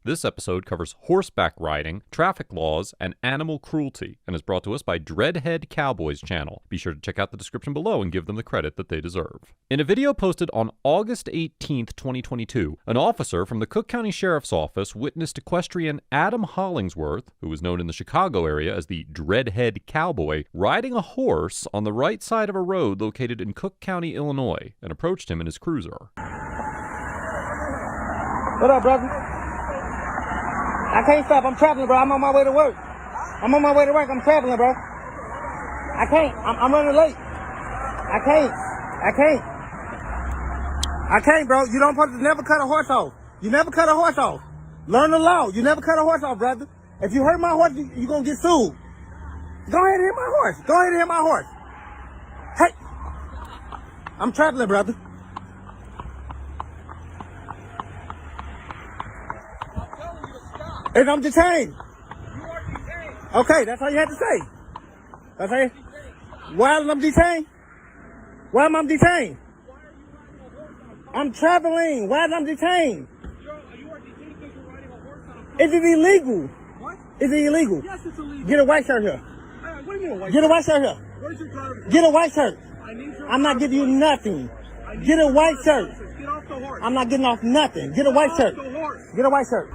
This episode covers horseback riding, traffic laws, and animal cruelty, and is brought to us by Dreadhead Cowboys channel. Be sure to check out the description below and give them the credit that they deserve. In a video posted on August 18th, 2022, an officer from the Cook County Sheriff's Office witnessed equestrian Adam Hollingsworth, who was known in the Chicago area as the Dreadhead Cowboy, riding a horse on the right side of a road located in Cook County, Illinois, and approached him in his cruiser. What up, brother? I can't stop. I'm traveling, bro. I'm on my way to work. I'm traveling, bro. I can't. I'm running late. I can't, bro. You don't supposed to never cut a horse off. You never cut a horse off. Learn the law. You never cut a horse off, brother. If you hurt my horse, you're going to get sued. Go ahead and hit my horse. Hey. I'm traveling, brother. And I'm detained. You are detained. Okay, that's all you had to say. That's all you... Why am I detained? Why am I detained? I'm traveling. Why am I detained? You are detained because you're riding a horse on a... Is it illegal? What? Is it illegal? Yes, it's illegal. Get a white shirt here. What do you mean a white Get shirt? a white shirt here. Where's your driver's Get a white shirt. I need your I'm not giving you nothing. Get a white shirt. Get off the horse. I'm not getting off nothing. Get a white shirt. Get off the horse. Get a white shirt.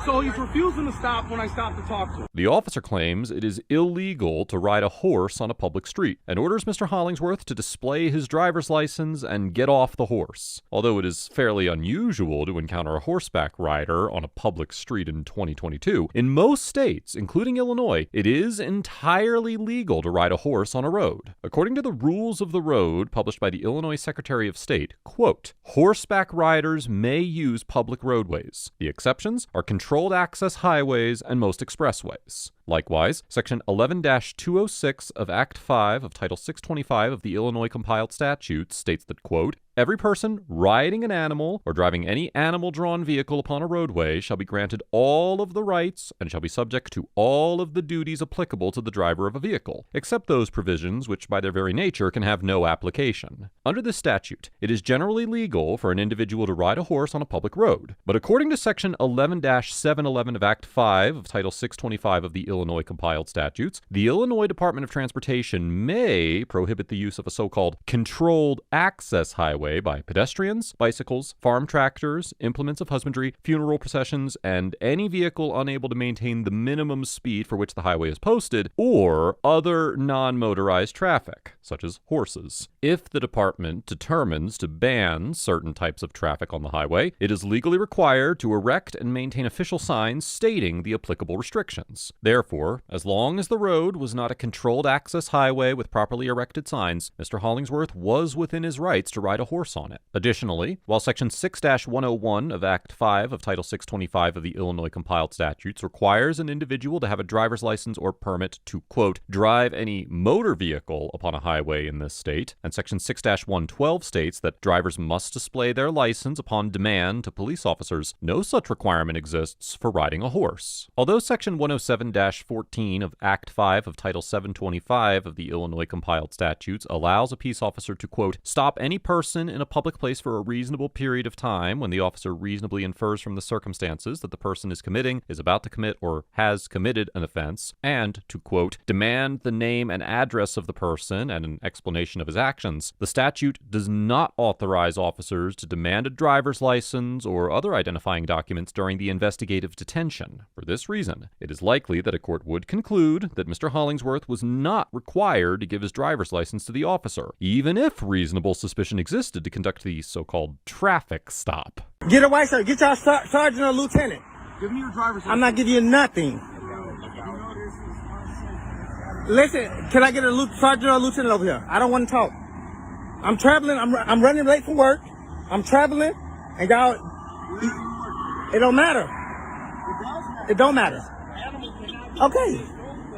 So he's refusing to stop when I stop to talk to him. The officer claims it is illegal to ride a horse on a public street and orders Mr. Hollingsworth to display his driver's license and get off the horse. Although it is fairly unusual to encounter a horseback rider on a public street in 2022, in most states, including Illinois, it is entirely legal to ride a horse on a road. According to the rules of the road published by the Illinois Secretary of State, quote, horseback riders may use public roadways. The exceptions are controlled access highways and most expressways. Likewise, Section 11-206 of Act 5 of Title 625 of the Illinois Compiled Statutes states that, quote, every person riding an animal or driving any animal-drawn vehicle upon a roadway shall be granted all of the rights and shall be subject to all of the duties applicable to the driver of a vehicle, except those provisions which by their very nature can have no application. Under this statute, it is generally legal for an individual to ride a horse on a public road, but according to Section 11-711 of Act 5 of Title 625 of the Illinois Compiled Statutes, the Illinois Department of Transportation may prohibit the use of a so-called controlled access highway by pedestrians, bicycles, farm tractors, implements of husbandry, funeral processions, and any vehicle unable to maintain the minimum speed for which the highway is posted, or other non-motorized traffic, such as horses. If the department determines to ban certain types of traffic on the highway, it is legally required to erect and maintain official signs stating the applicable restrictions. Therefore, as long as the road was not a controlled access highway with properly erected signs, Mr. Hollingsworth was within his rights to ride a horse on it. Additionally, while Section 6-101 of Act 5 of Title 625 of the Illinois Compiled Statutes requires an individual to have a driver's license or permit to, quote, drive any motor vehicle upon a highway in this state, and Section 6-112 states that drivers must display their license upon demand to police officers, no such requirement exists for riding a horse. Although Section 107-14 of Act 5 of Title 725 of the Illinois Compiled Statutes allows a peace officer to, quote, stop any person in a public place for a reasonable period of time when the officer reasonably infers from the circumstances that the person is committing, is about to commit, or has committed an offense, and to, quote, demand the name and address of the person and an explanation of his actions. The statute does not authorize officers to demand a driver's license or other identifying documents during the investigative detention. For this reason, it is likely that a court would conclude that Mr. Hollingsworth was not required to give his driver's license to the officer, even if reasonable suspicion existed to conduct the so-called traffic stop. Get a white shirt. Get y'all sergeant or lieutenant. Give me your driver's license. I'm not giving you nothing. Listen, can I get a sergeant or lieutenant over here? I don't want to talk. I'm traveling. I'm running late from work. I'm traveling, and y'all. It don't matter. It don't matter. Okay.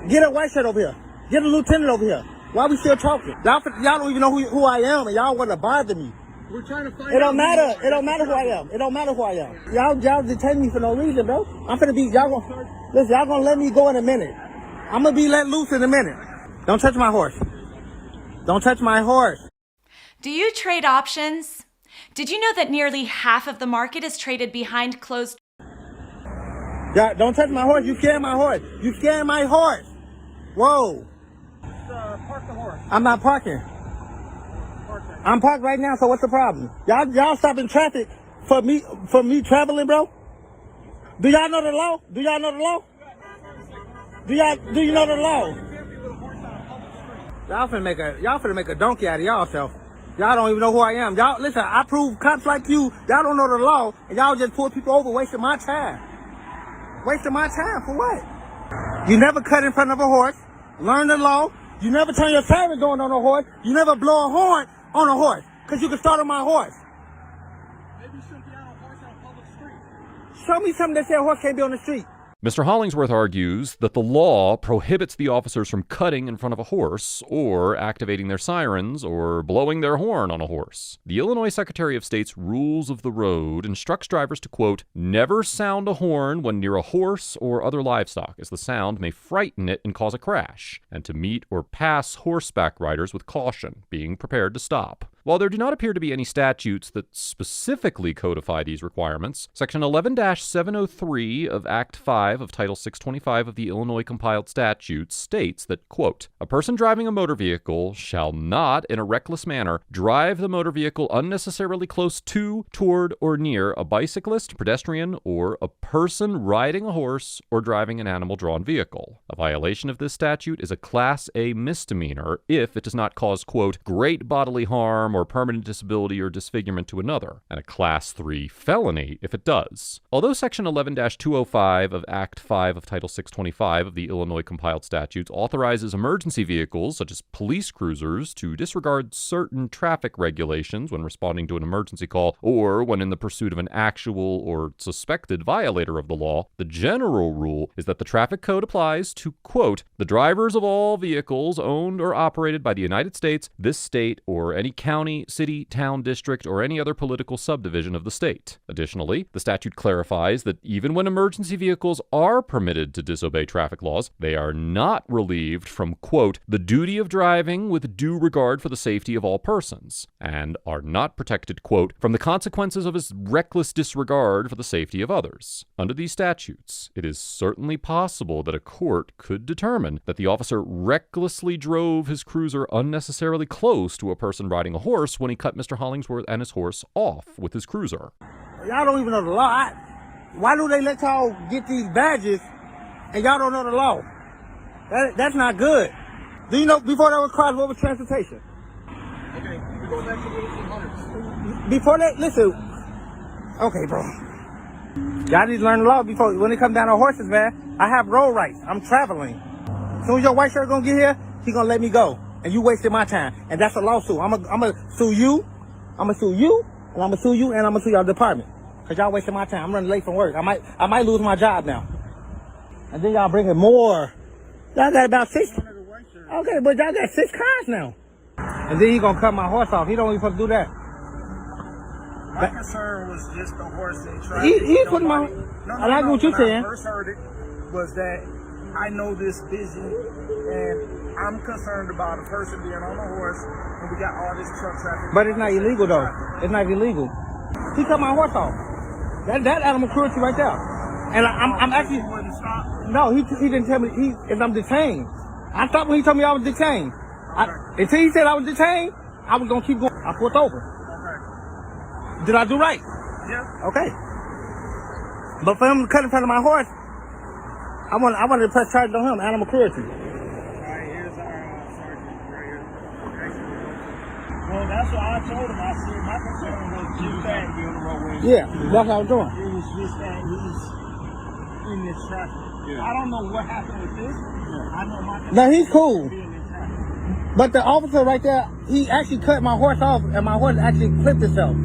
Get a white shirt over here. Get a lieutenant over here. Why are we still talking? Y'all don't even know who I am, and y'all want to bother me. We're trying to find It don't matter. It don't matter who I am. It don't matter who I am. Y'all detain me for no reason, bro. I'm finna be, y'all gonna let me go in a minute. I'm gonna be let loose in a minute. Don't touch my horse. Don't touch my horse. Do you trade options? Did you know that nearly half of the market is traded behind closed Yeah, don't touch my horse. You scaring my horse. You scaring my horse. Whoa. Park the horse. I'm not parking. I'm parked right now, so what's the problem? Y'all stopping traffic for me traveling, bro? Do y'all know the law? Do y'all know the law? Do you know the law? Y'all finna make a donkey out of y'allself. Y'all don't even know who I am. Y'all listen, I prove cops like you, y'all don't know the law, and y'all just pull people over, wasting my time. Wasting my time for what? You never cut in front of a horse. Learn the law. You never turn your siren going on a horse. You never blow a horn on a horse, because you can start on my horse. Maybe you shouldn't be on a horse on a public street. Show me something that says a horse can't be on the street. Mr. Hollingsworth argues that the law prohibits the officers from cutting in front of a horse or activating their sirens or blowing their horn on a horse. The Illinois Secretary of State's Rules of the Road instructs drivers to, quote, never sound a horn when near a horse or other livestock, as the sound may frighten it and cause a crash, and to meet or pass horseback riders with caution, being prepared to stop. While there do not appear to be any statutes that specifically codify these requirements, Section 11-703 of Act 5 of Title 625 of the Illinois Compiled Statutes states that, quote, a person driving a motor vehicle shall not, in a reckless manner, drive the motor vehicle unnecessarily close to, toward, or near a bicyclist, pedestrian, or a person riding a horse or driving an animal-drawn vehicle. A violation of this statute is a Class A misdemeanor if it does not cause, quote, great bodily harm or permanent disability or disfigurement to another, and a Class 3 felony if it does. Although Section 11-205 of Act 5 of Title 625 of the Illinois Compiled Statutes authorizes emergency vehicles, such as police cruisers, to disregard certain traffic regulations when responding to an emergency call or when in the pursuit of an actual or suspected violator of the law, the general rule is that the traffic code applies to, quote, the drivers of all vehicles owned or operated by the United States, this state, or any county, city, town, district, or any other political subdivision of the state. Additionally, the statute clarifies that even when emergency vehicles are permitted to disobey traffic laws, they are not relieved from, quote, the duty of driving with due regard for the safety of all persons, and are not protected, quote, from the consequences of his reckless disregard for the safety of others. Under these statutes, it is certainly possible that a court could determine that the officer recklessly drove his cruiser unnecessarily close to a person riding a horse when he cut Mr. Hollingsworth and his horse off with his cruiser. Y'all don't even know the law. Why do they let y'all get these badges and y'all don't know the law? That's not good. Do you know before that was cars, what was transportation? Okay, we go back to the 1800s. Before that, listen. Okay, bro. Y'all need to learn the law before when it comes down to horses, man. I have road rights. I'm traveling. As soon as your white shirt gonna get here, he gonna let me go. And you wasted my time. And that's a lawsuit. I'm gonna sue you. I'm gonna sue you. And I'm gonna sue you. And I'm gonna sue your department. Because y'all wasted my time. I'm running late from work. I might lose my job now. And then y'all bring in more. Y'all got about 6. Okay, but y'all got 6 cars now. And then he gonna cut my horse off. He don't even supposed to do that. My concern was just the horse and traffic. He putting my... I like what you're saying. When I first heard it was that I know this busy and I'm concerned about a person being on a horse and we got all this truck traffic. But it's not illegal though. It's not illegal. He cut my horse off. That animal cruelty right there. And I'm actually... He wouldn't stop? No, he didn't tell me if I'm detained. I stopped when he told me I was detained. Until he said I was detained, I was gonna keep going. I pulled over. Okay. Did I do right? Yeah. Okay. But for him to cut in front of my horse, I wanted to press charges on him, animal cruelty. Alright, here's our sergeant right here. Okay. Well, that's what I told him. I said my concern was just that be on the roadway. Yeah, that's what I was doing. It was just that he's in this traffic. I don't know what happened with this. I know my concern Now he's cool. being in traffic. But the officer right there, he actually cut my horse off, and my horse actually flipped itself.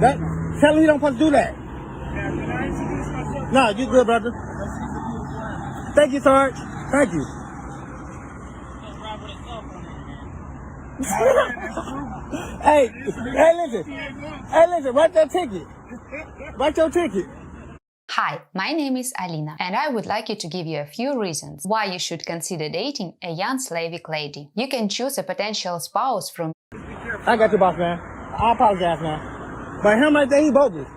Tell him he don't supposed to do that. Yeah, can I introduce myself? No, you good, brother. Thank you, Sarge. Thank you. Hey, listen, write that ticket. Write your ticket. Hi, my name is Alina, and I would like you to give you a few reasons why you should consider dating a young Slavic lady. You can choose a potential spouse from... I got you, boss man. I apologize, man. But him right there, he bogus.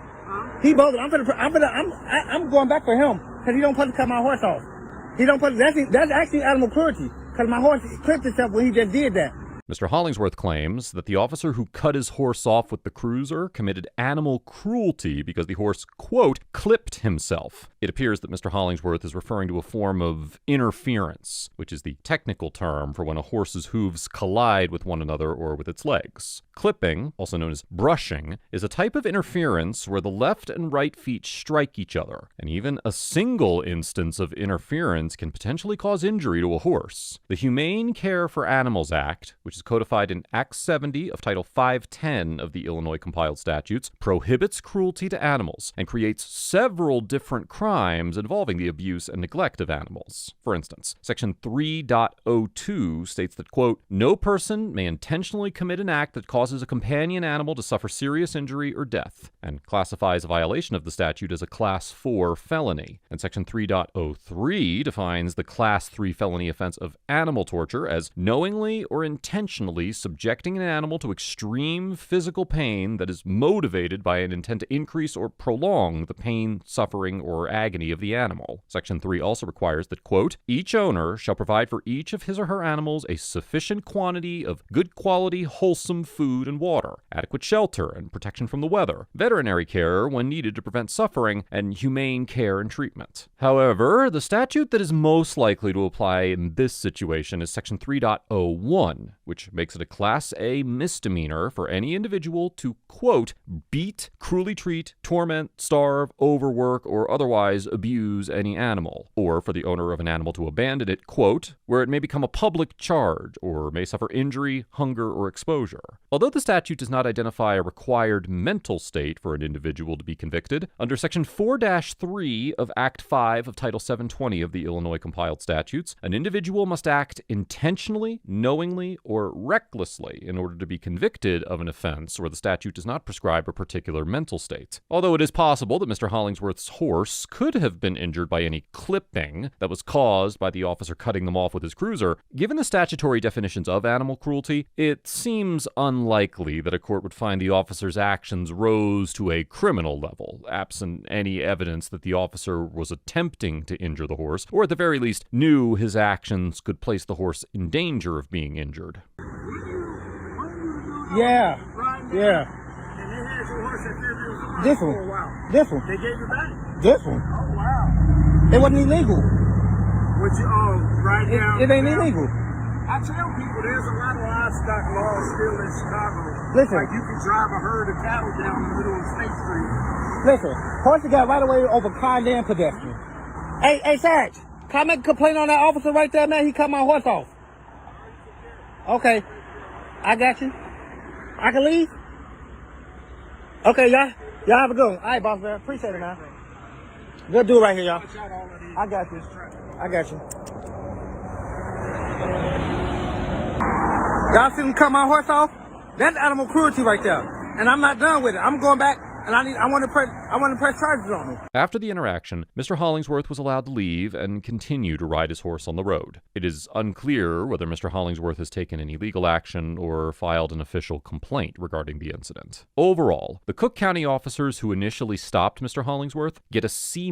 He bogus. I'm going back for him because he don't put to cut my horse off. He don't put. That's actually animal cruelty because my horse clipped himself when he just did that. Mr. Hollingsworth claims that the officer who cut his horse off with the cruiser committed animal cruelty because the horse, quote, clipped himself. It appears that Mr. Hollingsworth is referring to a form of interference, which is the technical term for when a horse's hooves collide with one another or with its legs. Clipping, also known as brushing, is a type of interference where the left and right feet strike each other, and even a single instance of interference can potentially cause injury to a horse. The Humane Care for Animals Act, which is codified in Act 70 of Title 510 of the Illinois compiled statutes, prohibits cruelty to animals and creates several different crimes involving the abuse and neglect of animals. For instance, Section 3.02 states that, quote, no person may intentionally commit an act that causes a companion animal to suffer serious injury or death, and classifies a violation of the statute as a Class 4 felony. And Section 3.03 defines the Class 3 felony offense of animal torture as knowingly or intentionally subjecting an animal to extreme physical pain that is motivated by an intent to increase or prolong the pain, suffering, or agony of the animal. Section 3 also requires that, quote, each owner shall provide for each of his or her animals a sufficient quantity of good quality, wholesome food and water, adequate shelter and protection from the weather, veterinary care when needed to prevent suffering, and humane care and treatment. However, the statute that is most likely to apply in this situation is Section 3.01, which makes it a Class A misdemeanor for any individual to, quote, beat, cruelly treat, torment, starve, overwork, or otherwise abuse any animal, or for the owner of an animal to abandon it, quote, where it may become a public charge or may suffer injury, hunger, or exposure. Although the statute does not identify a required mental state for an individual to be convicted, under Section 4-3 of Act 5 of Title 720 of the Illinois compiled statutes, an individual must act intentionally, knowingly, or recklessly in order to be convicted of an offense where the statute does not prescribe a particular mental state. Although it is possible that Mr. Hollingsworth's horse could have been injured by any clipping that was caused by the officer cutting them off with his cruiser, given the statutory definitions of animal cruelty, it seems unlikely that a court would find the officer's actions rose to a criminal level, absent any evidence that the officer was attempting to injure the horse, or at the very least knew his actions could place the horse in danger of being injured. Yeah. Yeah. And they had your horse at Fairview This for one. a while. This one. They gave you back? This one. Oh, wow. It wasn't illegal. Would you right now? It ain't illegal. I tell people there's a lot of livestock laws still in Chicago. Listen. Like you can drive a herd of cattle down the middle of State Street. Listen, horse got right away over condemned pedestrian. Hey, Sarge, can I make a complaint on that officer right there, man? He cut my horse off. Okay, I got you. I can leave? Okay, y'all have a good one. All right, boss man, appreciate it, man. Good dude right here, y'all. I got you. Y'all see him cut my horse off? That's animal cruelty right there. And I'm not done with it. I'm going back. And I want to press charges on him. After the interaction, Mr. Hollingsworth was allowed to leave and continue to ride his horse on the road. It is unclear whether Mr. Hollingsworth has taken any legal action or filed an official complaint regarding the incident. Overall, the Cook County officers who initially stopped Mr. Hollingsworth get a C-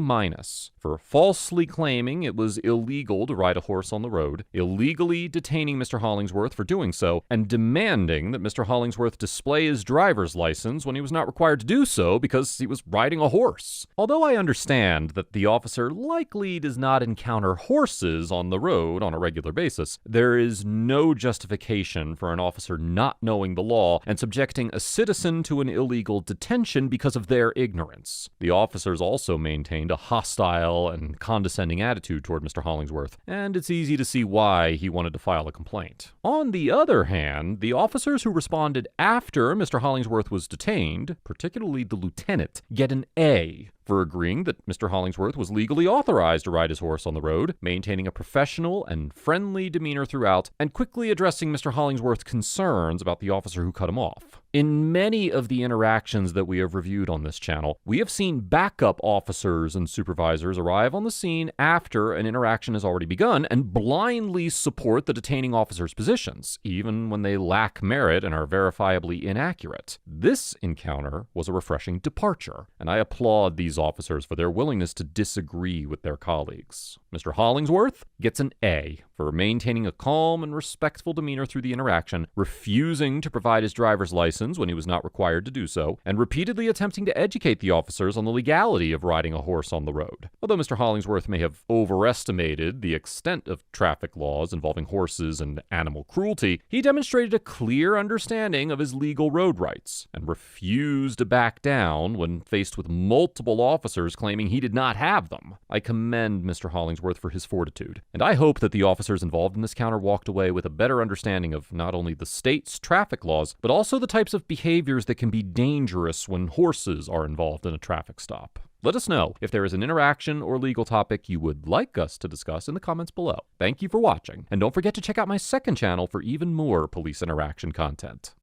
for falsely claiming it was illegal to ride a horse on the road, illegally detaining Mr. Hollingsworth for doing so, and demanding that Mr. Hollingsworth display his driver's license when he was not required to do so because he was riding a horse. Although I understand that the officer likely does not encounter horses on the road on a regular basis, there is no justification for an officer not knowing the law and subjecting a citizen to an illegal detention because of their ignorance. The officers also maintained a hostile and condescending attitude toward Mr. Hollingsworth, and it's easy to see why he wanted to file a complaint. On the other hand, the officers who responded after Mr. Hollingsworth was detained, particularly the lieutenant, get an A for agreeing that Mr. Hollingsworth was legally authorized to ride his horse on the road, maintaining a professional and friendly demeanor throughout, and quickly addressing Mr. Hollingsworth's concerns about the officer who cut him off. In many of the interactions that we have reviewed on this channel, we have seen backup officers and supervisors arrive on the scene after an interaction has already begun and blindly support the detaining officer's positions, even when they lack merit and are verifiably inaccurate. This encounter was a refreshing departure, and I applaud these officers for their willingness to disagree with their colleagues. Mr. Hollingsworth gets an A for maintaining a calm and respectful demeanor through the interaction, refusing to provide his driver's license when he was not required to do so, and repeatedly attempting to educate the officers on the legality of riding a horse on the road. Although Mr. Hollingsworth may have overestimated the extent of traffic laws involving horses and animal cruelty, he demonstrated a clear understanding of his legal road rights and refused to back down when faced with multiple officers claiming he did not have them. I commend Mr. Hollingsworth for his fortitude, and I hope that the officers involved in this encounter walked away with a better understanding of not only the state's traffic laws, but also the types of behaviors that can be dangerous when horses are involved in a traffic stop. Let us know if there is an interaction or legal topic you would like us to discuss in the comments below. Thank you for watching, and don't forget to check out my second channel for even more police interaction content.